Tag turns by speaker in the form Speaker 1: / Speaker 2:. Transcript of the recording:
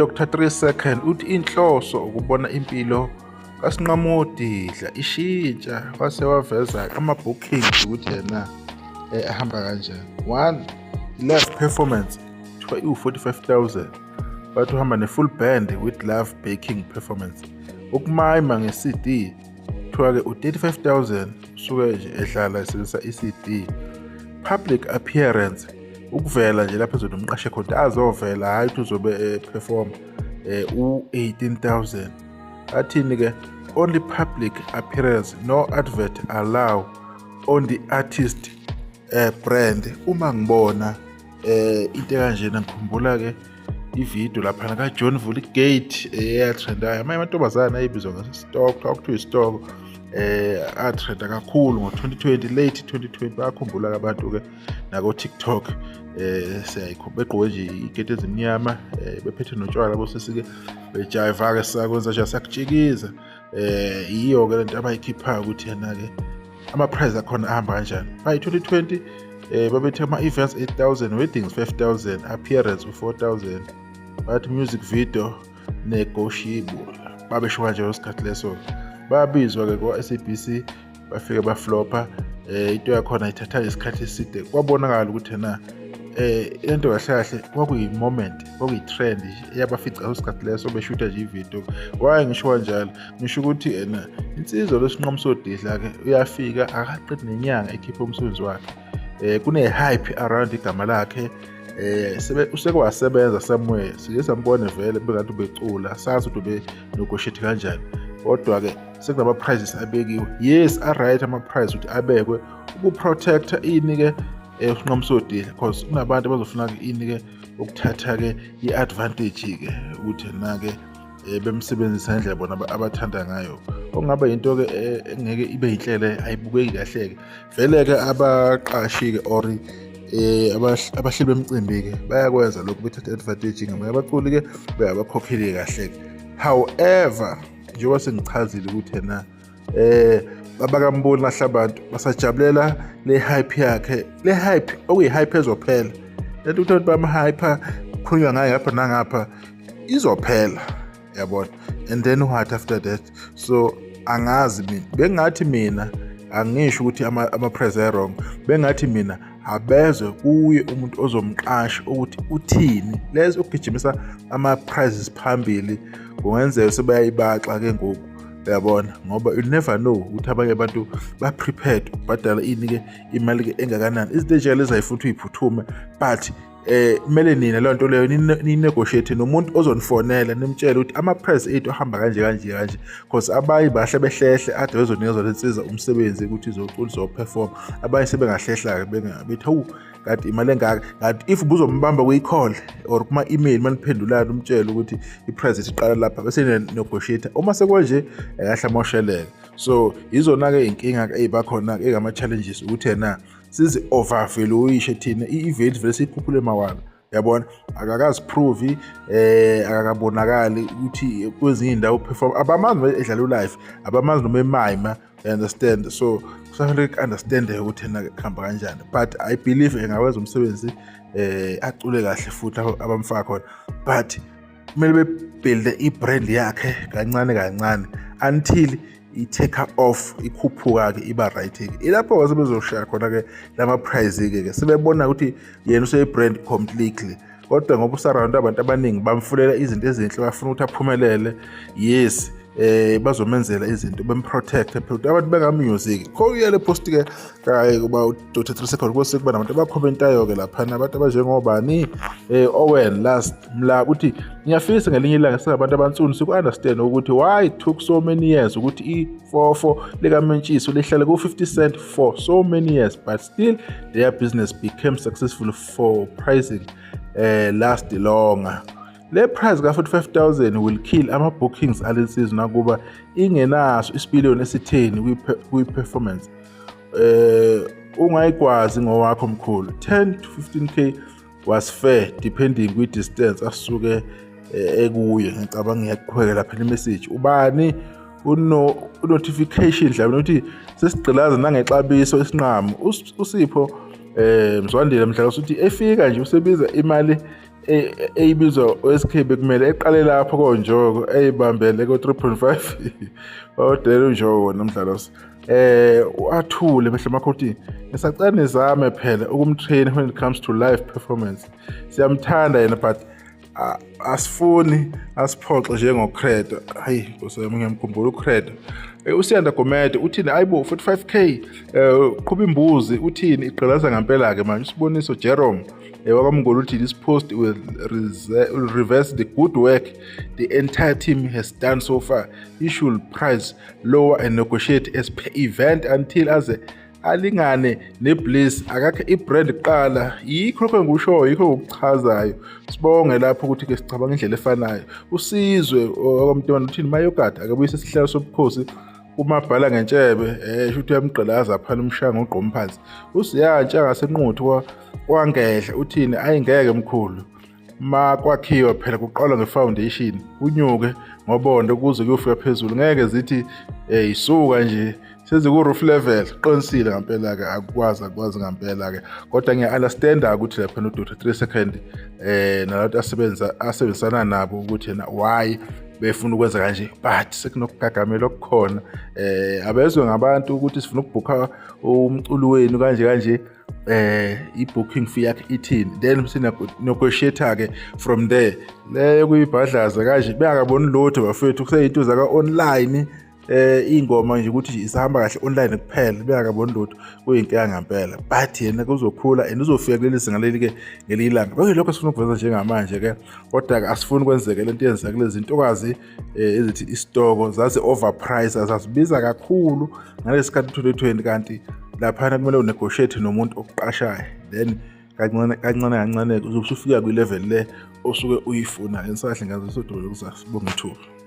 Speaker 1: Dr. 3 Second uthi inhloso ukubona impilo kaSinqamudidla ishintsha wase waveza ama-bookings ukuthi yena ahamba kanjani. 1 live performance kuthiwa iwu-45,000 bathi uhamba ne-full band with live backing performance. Ukumayima nge-CD kuthiwa-ke u-35,000 usuke nje edlala esebenzisa i-CD. Public appearance ukuvela nje lapha ezonomqashe khona azovela hayi ukuthi uzobe perform u-18,000. Athini-ke only public appearance no advert allow on the artist brand. Uma ngibona into kanjena ngikhumbula-ke ivideo laphana kaJohn Vulligate eyatrendayo amanye amantombazane ayibizwa ngestock kuthiwa istock atrenda kakhulu ngo-2020 late 2020 bayakhumbula abantu-ke nako-TikTok begqoke nje iketi ezimnyama bephethe notshwala bosesi-ke bejayiva-ke sakwenza nje sakutshikiza yiyo-ke lento abayikhiphayo ukuthi yena-ke ama-prize akhona ahamba kanjani. By 2020 babethe ama-events 8,000 weddings 5,000 appearance u-4,000 bathi music video negotiable babesho kanje ngesikhathi leso babizwa-ke kwa-SABC bafike baflopha into yakhona ithatha isikhathi eside kwabonakala ukuthi yena into kahle kahle kwakuyi-moment kwakuyi-trend eyabafica ngesikhathi leso beshutha nje ivideo. Why ngisho kanjalo? Ngisho ukuthi yena insizwa loSinqamudidla-ke uyafika akaqedi nenyanga ekhipha umsebenzi wakhe kune-hype around igama lakhe usekwasebenza somewhere sike sambone vele bengathi ubecula sazi ukuthi ube negotiate kanjani kodwa-ke sekunama-prizes abekiwe. Yes a-right ama-prize ukuthi abekwe ukuprotecta ini-ke uSinqamudidla because kunabantu abazofuna-ke ini-ke ukuthatha-ke i-advantage-ke ukuthi na-ke bemsebenzisa ngendlela bona abathanda ngayo okungaba yinto-ke engeke ibe yinhlele ayibukeki kahle-ke vele-ke abaqashi-ke or abahleli bemicimbi-ke bayakwenza lokhu bethatha advantage ngamanye abaculi-ke bayabakhokheli kahle-ke. However njengoba sengichazile ukuthi yena abakamboni lahle abantu basajabulela le hype yakhe le hype okuyi-hype ezophela lento ukuthi bama-hype kukhulunywa ngayo ngapha nangapha izophela yabona and then what after that. So angazi mina bengathi mina angisho ukuthi ama-prize wrong bengathi mina abezwe kuye umuntu ozomqasha ukuthi uthini lezo ukugijimisa ama-prizes phambili kungenzeka sebayayibaxa-ke ngoku uyabona ngoba you never know ukuthi abanye abantu ba-prepared ukubhadala ini-ke imali-ke engakanani izinto enjalo ezayifuna uyiphuthume but kumele nina leyo nto leyo ninegotiate nomuntu ozonifonela nimtshele ukuthi ama-prize ethu ahamba kanje because abanye bahle behlehle ade bezonikezwa lensiza umsebenzi ukuthi izocula izoperform abanye sebengahlehla-ke bethi hawu kanti imali engaka kanti if ubuzombamba kwi-call or kuma-email maniphendulana umtshele ukuthi i-prize ethu iqala lapha bese negotiate uma sekwanje kahle amosheleke. So izona-ke inkinga ezibakhona engama-challenges ukuthi yena sizi-overvaluishe thina i-event vele siyikhuphule mawala yabona akakaziprove akakabonakali ukuthi kwezinye indawo perform abamazi edlala u-live abamazi noma emayima understand. So kufanele ku-understand ukuthi yena kuhamba kanjani but I believe engawenza umsebenzi acule kahle futhi abamfaka khona but kumele bebuilde i-brand yakhe kancane until i-take off ikhuphuka-ke iba right-ke ilapho sebezoshaya khona-ke lama-prize-ke sebebona ukuthi yena useyi-brand completely kodwa ngoba usaround abantu abaningi bamfulela izinto ezinhle bafuna ukuthi aphumelele yes bazomenzela izinto bemprotect abantu bengamusic khoyele post-ke kuba uDr 3 Second kose kuba nabantu abakhomentayo-ke laphana abantu abanjengobani Owen last mla ukuthi ngiyafisa ngelinye ilanga singabantu abansundu siku-understand ukuthi why it took so many years ukuthi i-4 likaMentshiso lihlale ku-50 cent for so many years but still their business became successful for pricing last longer. Le price ka-45,000 will kill ama-bookings alensizwe nakuba ingenaso isipiliyoni esitheni kwi-performance ungayikwazi ngowakho mkhulu 10 to 15k was fair depending kwi-distance asuke ekuye. Ngicabanga ngiyakuqhubeka lapha le-message ubani uno-notification mhlawumbe ukuthi sesigqilaza nangexabiso isinqamu uSipho Mzwandile mhlaka uthi efika nje usebiza imali eyibizwa OSK bekumele eqale lapho konjoko eyibambele ko-3.5 odela unjoko nomdlalo wathule mhle makhothi ngisacela nizame phela ukumtrain when it comes to live performance. Siyamthanda yena but asifuni asiphoxe njengoCredo. Hayi Nkosi yami ngiyamkhumbula uCredo. Usiyanda Gomede uthini ayibo 45k qhuba imbuzi uthini igqilaza ngempela ke manje Siboniso Jerome wakwamngolo uthi this post will reverse the good work the entire team has done so far. You should price lower and negotiate as per event until aze alingane neBliss akakhe ibrand iqala yikho ngikushoyo yikho ukuchazayo. Sibonge lapho ukuthi ke sicabanga indlela efanayo. Usizwe okwamntwana uthini mayogada akabuyise isihlalo sobukhosi umabhala ngentshebe shuthi uyamgqilaza phana umshanga ugqoma phansi. Usiyantsha ngasenquthu kwangehla uthini ayingeke mkhulu ma kwakhiwa phela kuqala ngefoundation unyuke ngobondo kuze kuyofika phezulu ngeke zithi isuka nje seziku roof level qinisile ngempela ke akwazi ngempela ke kodwa ngiya-understand ukuthi lapha no Dr 3 second nalabantu asebenzisana nabo ukuthi yena why befuna ukwenza kanje but sekunokugagamela okukhona abezwe ngabantu ukuthi sifuna ukubhukha umculo wenu kanje i-booking fee yakhe ithini then negotiate ke from there leyo kuyibhadlaza kanje bengakaboni lutho bafethu kuseyinto zaka online ingoma nje ukuthi isahamba kahle online kuphela bengakaboni lutho kuyinkinga ngempela but yena kuzokhula and uzofika kuleli zinga leli ke ngelilanga konke lokho sifuna ukuveza njengamanje ke kodwa ke asifuni kwenzeke lento yenza kulezi zintokazi ezithi isitoko zazi overprice azazibiza kakhulu ngalesikhathi 2020 kanti lapha kumele unegotiate nomuntu okuqashayo then kancane uzofika kwi level le osuke uyifuna ensahle ngazo sodolo kusasibonga ithuba.